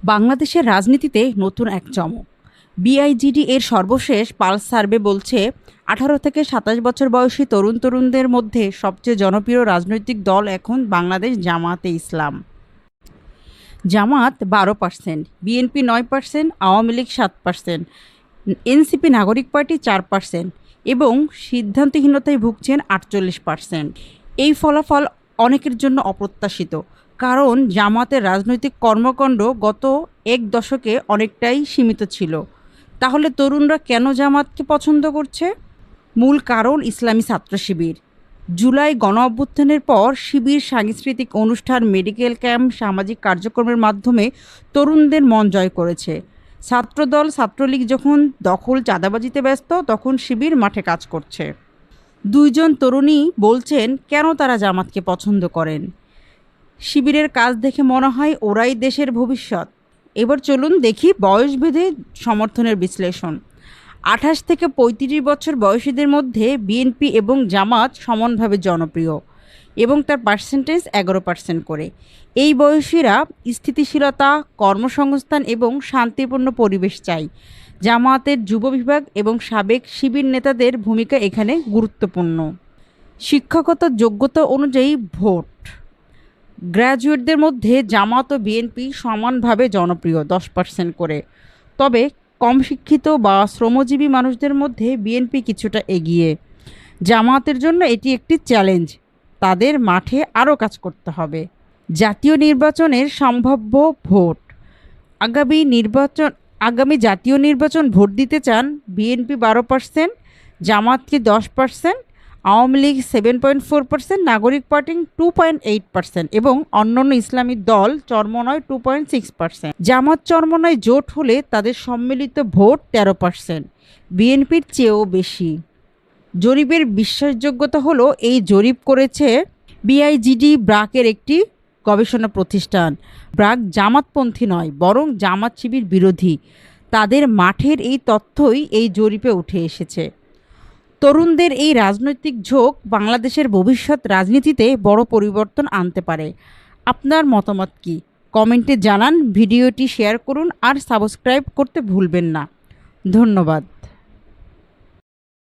বাংলাদেশের রাজনীতিতে নতুন এক চমক। বিআইজিডি এর সর্বশেষ পালস সার্ভে বলছে ১৮ থেকে ২৭ বছর বয়সী তরুণদের মধ্যে সবচেয়ে জনপ্রিয় রাজনৈতিক দল এখন বাংলাদেশ জামায়াতে ইসলাম। জামাত ১২%, বিএনপি ৯%, আওয়ামী লীগ ৭%, এনসিপি নাগরিক পার্টি ৪% এবং সিদ্ধান্তহীনতায় ভুগছেন ৪৮%। এই ফলাফল অনেকের জন্য অপ্রত্যাশিত, কারণ জামাতের রাজনৈতিক কর্মকাণ্ড গত এক দশকে অনেকটাই সীমিত ছিল। তাহলে তরুণরা কেন জামাতকে পছন্দ করছে? মূল কারণ ইসলামী ছাত্র শিবির। জুলাই গণঅভ্যুত্থানের পর শিবির সাংস্কৃতিক অনুষ্ঠান, মেডিকেল ক্যাম্প, সামাজিক কার্যক্রমের মাধ্যমে তরুণদের মন জয় করেছে। ছাত্রদল, ছাত্রলীগ যখন দখল, চাঁদাবাজিতে ব্যস্ত, তখন শিবির মাঠে কাজ করছে। দুইজন তরুণী বলছেন কেন তারা জামাতকে পছন্দ করেন। শিবিরের কাজ দেখে মনে হয় ওরাই দেশের ভবিষ্যৎ। এবার চলুন দেখি বয়সভেদে সমর্থনের বিশ্লেষণ। ২৮ থেকে ৩৫ বছর বয়সীদের মধ্যে বিএনপি এবং জামাত সমানভাবে জনপ্রিয় এবং তার পার্সেন্টেজ ১১% করে। এই বয়সীরা স্থিতিশীলতা, কর্মসংস্থান এবং শান্তিপূর্ণ পরিবেশ চায়। জামায়াতের যুব বিভাগ এবং সাবেক শিবির নেতাদের ভূমিকা এখানে গুরুত্বপূর্ণ। শিক্ষাগত যোগ্যতা অনুযায়ী ভোট। গ্র্যাজুয়েটদের মধ্যে জামাত ও বিএনপি সমানভাবে জনপ্রিয় 10% করে। তবে কম শিক্ষিত বা শ্রমজীবী মানুষদের মধ্যে বিএনপি কিছুটা এগিয়ে। জামায়াতের জন্য এটি একটি চ্যালেঞ্জ, তাদের মাঠে আরও কাজ করতে হবে। জাতীয় নির্বাচনের সম্ভাব্য ভোট। আগামী জাতীয় নির্বাচন ভোট দিতে চান বিএনপি 12%, জামাতকে 10%, আওয়ামী লীগ 7.4%, নাগরিক পার্টি 2.8% এবং অন্যান্য ইসলামী দল চরমোনাই 2.6%। জামাত চরমোনাই জোট হলে তাদের সম্মিলিত ভোট 13%, বিএনপির চেয়েও বেশি। জরিপের বিশ্বাসযোগ্যতা হলো, এই জরিপ করেছে বিআইজিডি ব্রাকের একটি গবেষণা প্রতিষ্ঠান। ব্রাক জামাতপন্থী নয়, বরং জামাত শিবির বিরোধী। তাদের মাঠের এই তথ্যই এই জরিপে উঠে এসেছে। তরুণদের এই রাজনৈতিক ঝোঁক বাংলাদেশের ভবিষ্যৎ রাজনীতিতে বড় পরিবর্তন আনতে পারে। আপনার মতামত কি? কমেন্টে জানান, ভিডিওটি শেয়ার করুন আর সাবস্ক্রাইব করতে ভুলবেন না। ধন্যবাদ।